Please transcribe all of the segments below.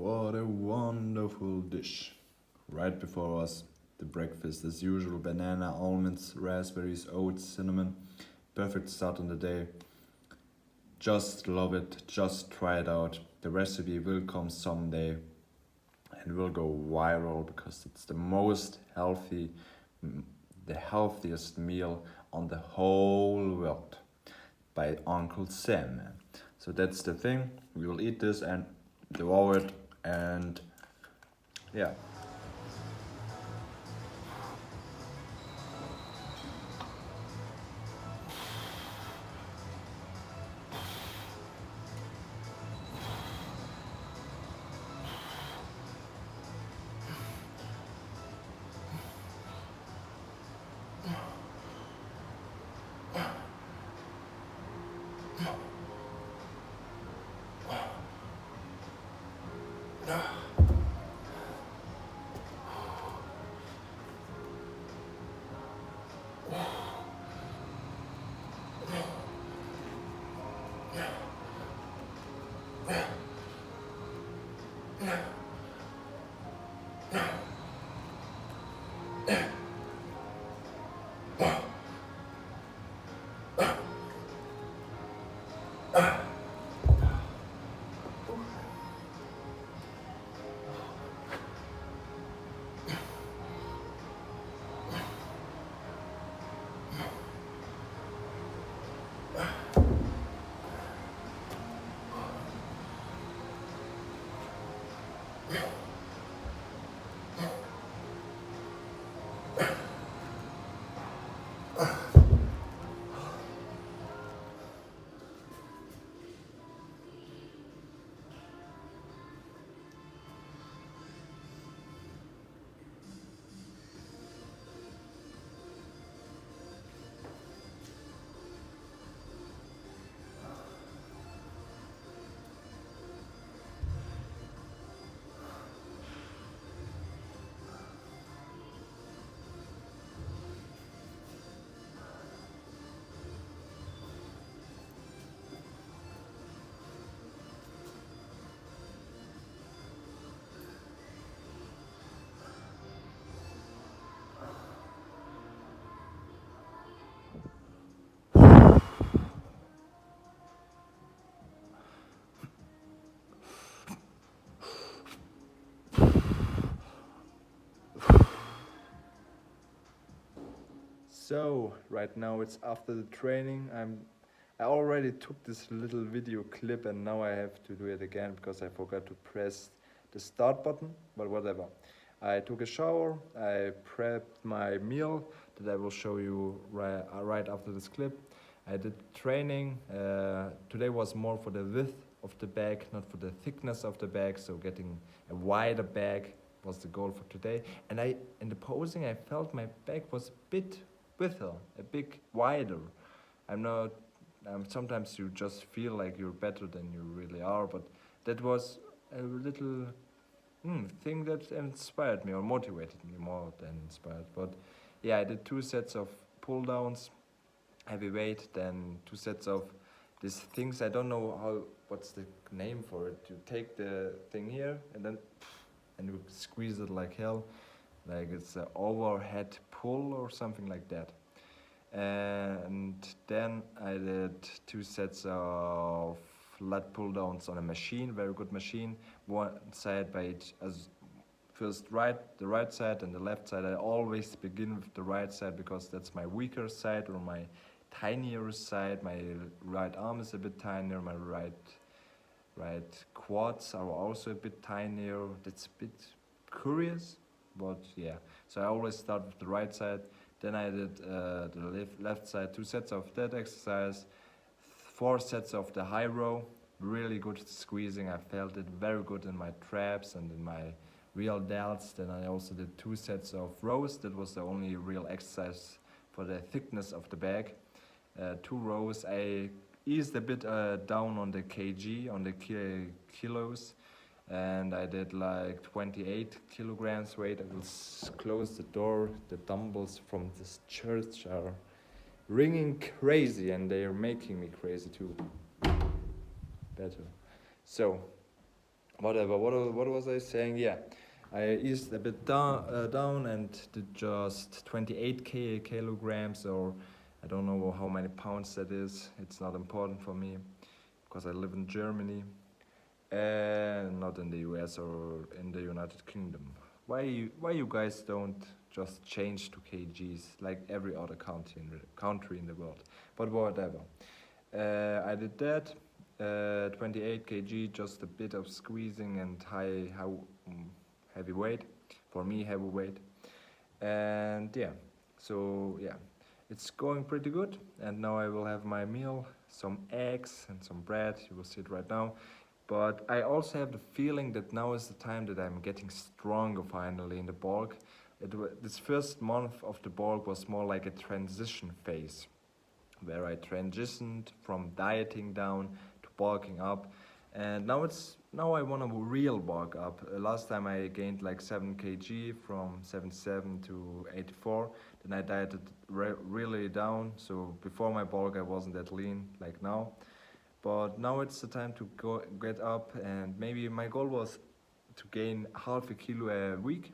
What a wonderful dish. Right before us, the breakfast as usual: banana, almonds, raspberries, oats, cinnamon. Perfect start on the day. Just love it, just try it out. The recipe will come someday and will go viral because it's the healthiest meal on the whole world by Uncle Sam. So that's the thing. We will eat this and devour it, and yeah. So right now it's after the training. I already took this little video clip and now I have to do it again because I forgot to press the start button, but whatever. I took a shower, I prepped my meal that I will show you right after this clip. I did training. Today was more for the width of the bag, not for the thickness of the bag, so getting a wider bag was the goal for today. And in the posing, I felt my bag was a bit width, a bit wider. I'm not. Sometimes you just feel like you're better than you really are, but that was a little thing that inspired me or motivated me more than inspired. But yeah, I did 2 sets of pull downs, heavy weight, then 2 sets of these things. I don't know what's the name for it. You take the thing here and you squeeze it like hell. Like it's an overhead pull or something like that. And then I did 2 sets of lat pull downs on a machine, very good machine. One side by each, as first the right side and the left side. I always begin with the right side because that's my weaker side or my tinier side. My right arm is a bit tinier, my right quads are also a bit tinier. That's a bit curious, but yeah. So I always start with the right side. Then I did the left side, 2 sets of that exercise, 4 sets of the high row, really good squeezing. I felt it very good in my traps and in my real delts. Then I also did 2 sets of rows. That was the only real exercise for the thickness of the bag. 2 rows. I eased a bit down on the kg, on the kilos. And I did like 28 kilograms weight. I will close the door. The dumbbells from this church are ringing crazy and they are making me crazy too. Better. So whatever. What was I saying? Yeah, I eased a bit down and did just 28 kilograms, or I don't know how many pounds that is. It's not important for me because I live in Germany and not in the US or in the United Kingdom. Why you guys don't just change to kgs like every other country in the world? But whatever. I did that. 28 kg, just a bit of squeezing and heavy weight. For me, heavy weight. And yeah, so yeah, it's going pretty good. And now I will have my meal, some eggs and some bread. You will see it right now. But I also have the feeling that now is the time that I'm getting stronger finally in the bulk. This first month of the bulk was more like a transition phase, where I transitioned from dieting down to bulking up, and now I want to real bulk up. Last time I gained like 7 kg from 77 to 84. Then I dieted really down. So before my bulk I wasn't that lean like now, but now it's the time to get up, and maybe my goal was to gain half a kilo a week.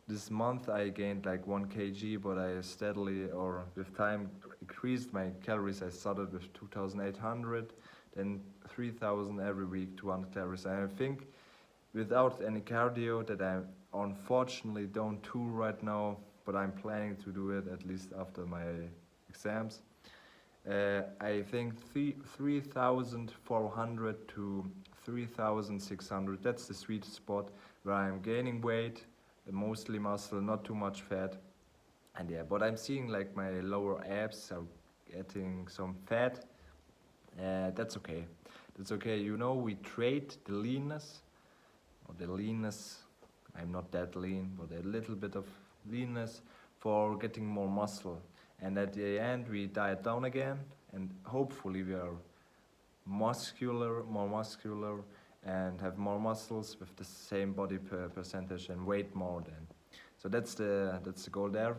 This month I gained like 1 kg, but I steadily or with time increased my calories. I started with 2,800, then 3,000 every week, 200 calories. And I think without any cardio, that I unfortunately don't do right now, but I'm planning to do it at least after my exams. I think 3,400 to 3,600, that's the sweet spot where I'm gaining weight, mostly muscle, not too much fat. And yeah, but I'm seeing like my lower abs are getting some fat. That's okay. That's okay. You know, we trade the leanness, or the leanness. I'm not that lean, but a little bit of leanness for getting more muscle. And at the end, we diet down again, and hopefully we are more muscular, and have more muscles with the same body percentage and weight more than. So that's the goal there.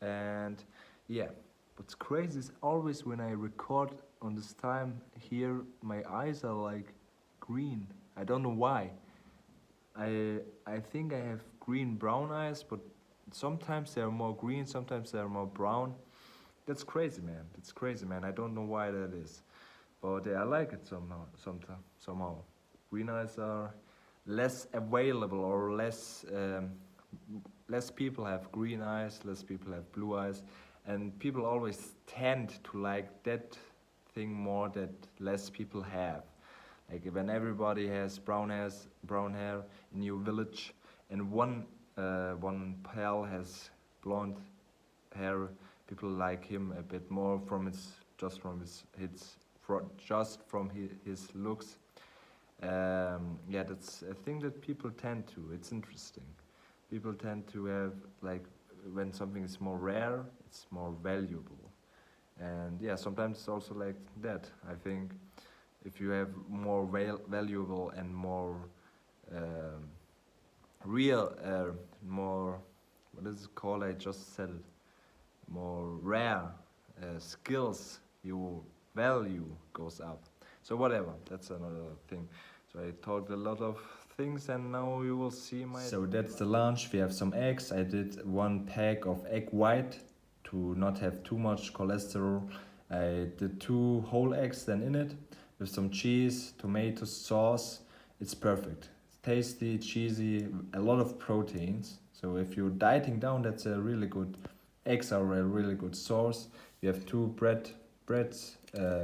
And yeah, what's crazy is always when I record on this time here, my eyes are like green. I don't know why. I think I have green brown eyes, but sometimes they're more green, sometimes they're more brown. That's crazy, man. That's crazy, man. I don't know why that is, but yeah, I like it somehow. Green eyes are less available, or less people have green eyes, less people have blue eyes, and people always tend to like that thing more that less people have. Like when everybody has brown hair in your village, and one pal has blonde hair, people like him a bit more from his looks. Yeah, that's a thing that people tend to. It's interesting. People tend to have, like, when something is more rare, it's more valuable. And yeah, sometimes it's also like that. I think if you have more valuable and more um, real, more, what is it called? I just said it. More rare skills, your value goes up. So whatever, that's another thing. So I talked a lot of things, and now you will see my. So that's the lunch. We have some eggs. I did 1 pack of egg white to not have too much cholesterol. I did 2 whole eggs then in it with some cheese, tomato sauce. It's perfect. It's tasty, cheesy, a lot of proteins. So if you're dieting down, that's a really good. Eggs are a really good source. We have 2 breads,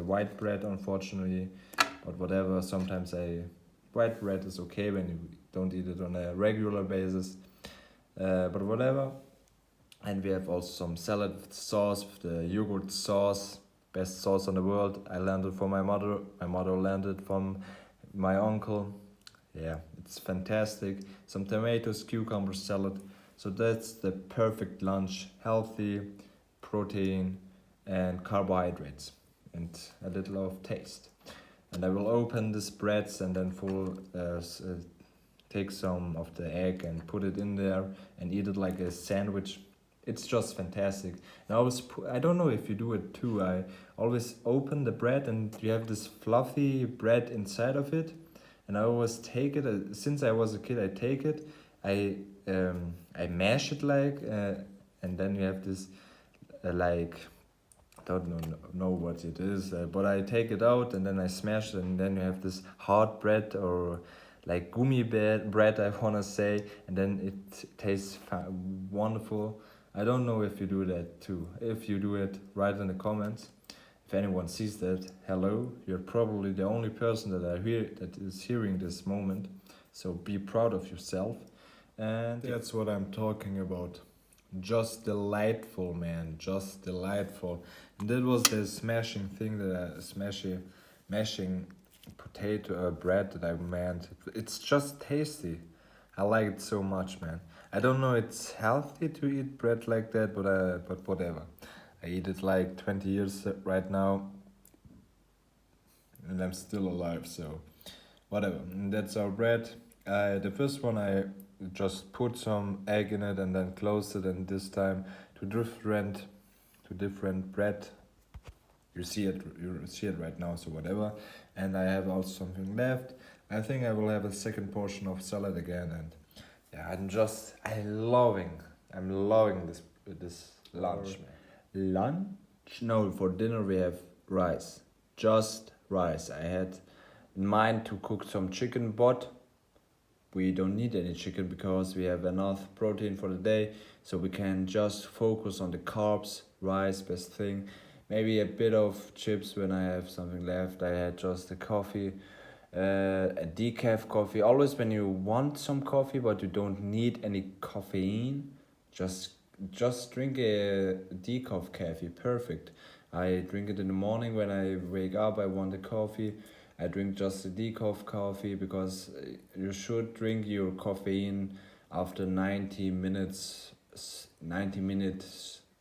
white bread unfortunately, but whatever. Sometimes white bread is okay when you don't eat it on a regular basis, but whatever. And we have also some salad with sauce, with the yogurt sauce, best sauce in the world. I learned it from my mother. My mother learned it from my uncle. Yeah, it's fantastic. Some tomatoes, cucumber salad. So that's the perfect lunch. Healthy, protein, and carbohydrates, and a little of taste. And I will open these breads and then take some of the egg and put it in there and eat it like a sandwich. It's just fantastic. And I don't know if you do it too. I always open the bread and you have this fluffy bread inside of it, and I always take it. Since I was a kid, I take it. I mash it and then you have this like don't know what it is, but I take it out and then I smash it, and then you have this hard bread or like gummy bread I wanna say, and then it tastes wonderful. I don't know if you do that too. If you do it, write in the comments. If anyone sees that, hello, you're probably the only person that is hearing this moment. So be proud of yourself, and that's what I'm talking about. Just delightful, man. Just delightful. And that was the smashing thing mashing potato bread that I meant. It's just tasty. I like it so much, man. I don't know it's healthy to eat bread like that, but whatever. I eat it like 20 years right now, and I'm still alive, so whatever. And that's our bread. The first one I just put some egg in it and then closed it, and this time to different bread. You see it right now, so whatever. And I have also something left. I think I will have a second portion of salad again, and yeah, I'm loving this lunch, man. Lunch? No, for dinner we have rice. Just rice. I had in mind to cook some chicken, but we don't need any chicken because we have enough protein for the day, so we can just focus on the carbs. Rice, best thing. Maybe a bit of chips when I have something left. I had just a coffee, a decaf coffee. Always when you want some coffee but you don't need any caffeine, just just drink a decaf coffee. Perfect. I drink it in the morning when I wake up. I want a coffee. I drink just a decaf coffee because you should drink your caffeine after 90 minutes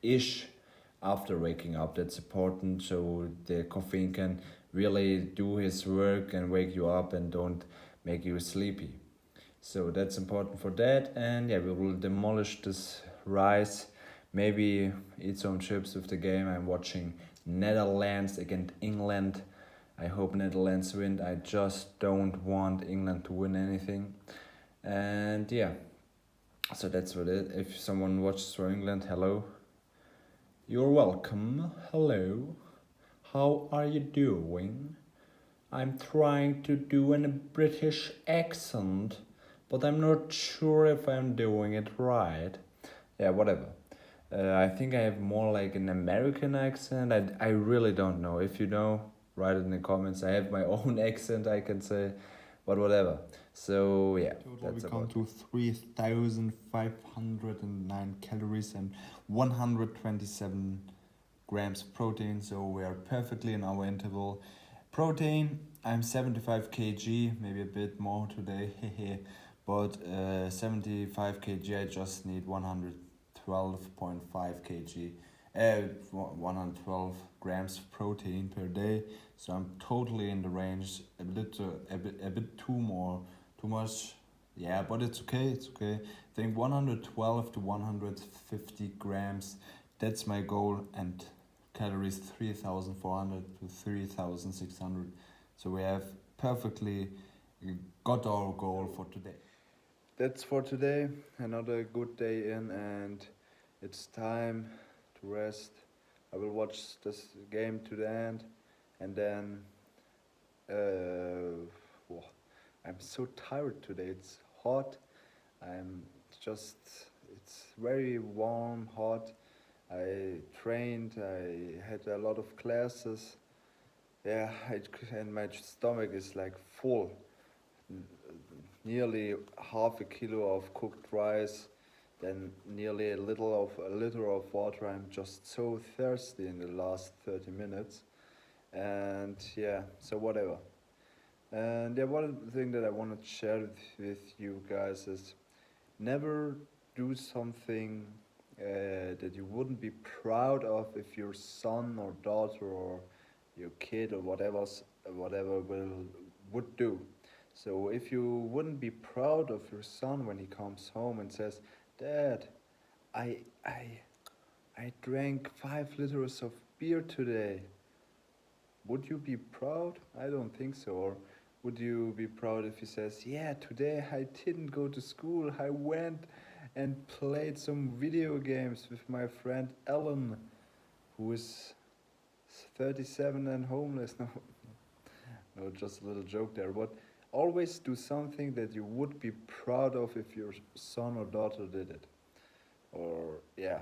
ish after waking up. That's important, so the caffeine can really do his work and wake you up and don't make you sleepy. So that's important for that. And yeah, we will demolish this rice. Maybe eat some chips with the game. I'm watching Netherlands against England. I hope Netherlands win. I just don't want England to win anything. And yeah, so that's what it. If someone watches for England, hello. You're welcome. Hello. How are you doing? I'm trying to do a British accent, but I'm not sure if I'm doing it right. Yeah, whatever. I think I have more like an American accent. I really don't know. If you know, write it in the comments. I have my own accent, I can say, but whatever. So yeah, Total, that's we come about. to 3,509 calories and 127 grams of protein, so we are perfectly in our interval. Protein, I'm 75 kg, maybe a bit more today, but 75 kg, I just need 112.5 kg, 112 grams of protein per day, so I'm totally in the range, a bit too much, yeah, but it's okay, it's okay. I think 112 to 150 grams, that's my goal, and calories 3,400 to 3,600. So we have perfectly got our goal for today. That's for today. Another good day in, and it's time to rest. I will watch this game to the end, and then whoa, I'm so tired today. It's hot. I'm just. It's very warm, hot. I trained. I had a lot of classes. Yeah, and my stomach is like full. Nearly half a kilo of cooked rice, then nearly a liter of water. I'm just so thirsty in the last 30 minutes. And yeah, so whatever. And yeah, one thing that I want to share with you guys is never do something that you wouldn't be proud of if your son or daughter or your kid or whatever would do. So if you wouldn't be proud of your son when he comes home and says, "Dad, I I I drank 5 liters of beer today," would you be proud? I don't think so. Or would you be proud if he says, yeah, today I didn't go to school, I went and played some video games with my friend Ellen, who is 37 and homeless? No, no, just a little joke there. But always do something that you would be proud of if your son or daughter did it. Or yeah,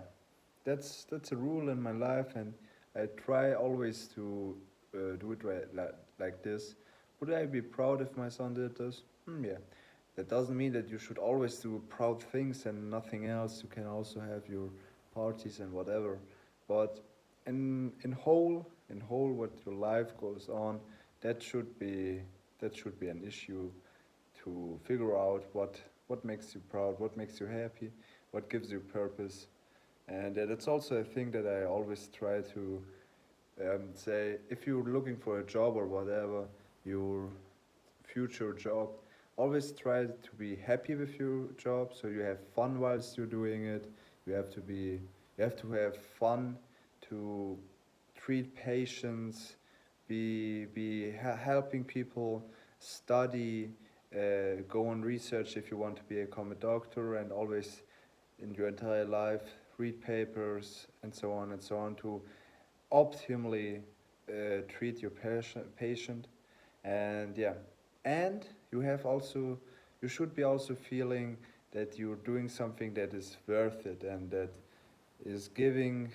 that's a rule in my life, and I try always to do it like this. Would I be proud if my son did this? Yeah. That doesn't mean that you should always do proud things and nothing else. You can also have your parties and whatever. But in whole, what your life goes on, that should be that should be an issue to figure out what makes you proud, what makes you happy, what gives you purpose. And that's also a thing that I always try to say. If you're looking for a job or whatever, your future job, always try to be happy with your job, so you have fun whilst you're doing it. You have to have fun to treat patients, be helping people, study, go on research if you want to become a doctor, and always in your entire life read papers and so on to optimally treat your patient. And yeah, and you should be also feeling that you're doing something that is worth it and that is giving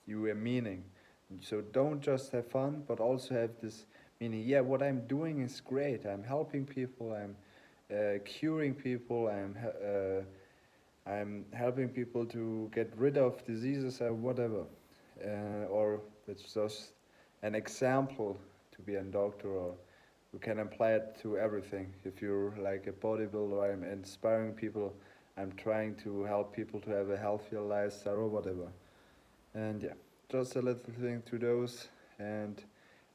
you a meaning. So don't just have fun, but also have this meaning. Yeah, what I'm doing is great. I'm helping people. I'm curing people. I'm helping people to get rid of diseases or whatever. Or it's just an example to be a doctor, or you can apply it to everything. If you're like a bodybuilder, I'm inspiring people. I'm trying to help people to have a healthier lifestyle or whatever. And yeah, just a little thing to those. And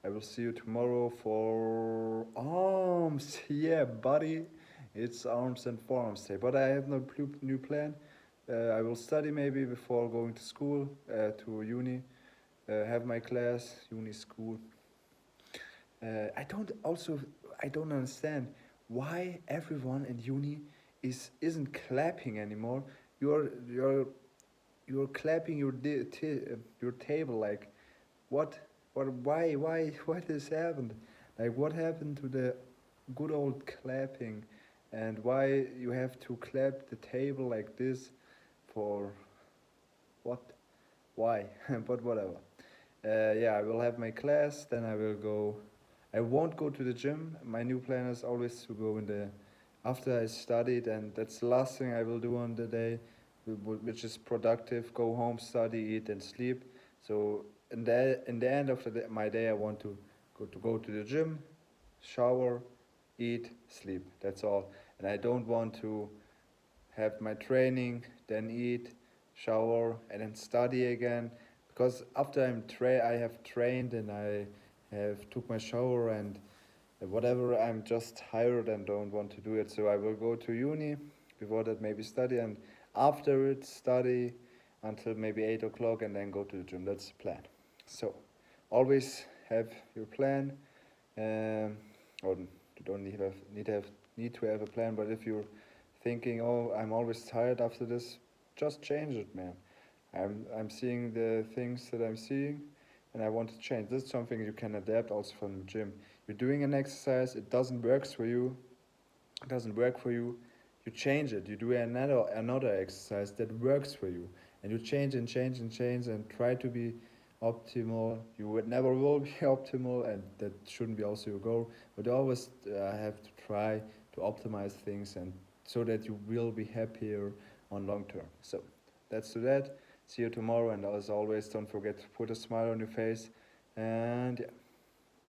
I will see you tomorrow for arms. Yeah, buddy. It's arms and forearms day. But I have no new plan. I will study maybe before going to school, to uni, have my class, uni school. I don't also I don't understand why everyone in uni isn't clapping anymore. You're you're you're clapping your table like what why this happened? Like what happened to the good old clapping, and why you have to clap the table like this for what? Why? But whatever. Yeah, I will have my class, then I will go. I won't go to the gym. My new plan is always to go in the after I studied, and that's the last thing I will do on the day, which is productive. Go home, study, eat, and sleep. So in the end of my day, I want to go to the gym, shower, eat, sleep. That's all, and I don't want to have my training, then eat, shower, and then study again. Because after I have trained and I have took my shower and whatever, I'm just tired and don't want to do it. So I will go to uni, before that maybe study, and after it study until maybe 8 o'clock, and then go to the gym. That's the plan. So always have your plan, or you don't need to have a plan. But if you're thinking, oh, I'm always tired after this, just change it, man. I'm seeing the things that I'm seeing, and I want to change. This is something you can adapt also from the gym. You're doing an exercise, it doesn't work for you, you change it. You do another exercise that works for you, and you change and change and change and try to be optimal. You would never will be optimal, and that shouldn't be also your goal. But you always have to try to optimize things, and so that you will be happier on long term. So that's to that. See you tomorrow, and as always, don't forget to put a smile on your face. And yeah.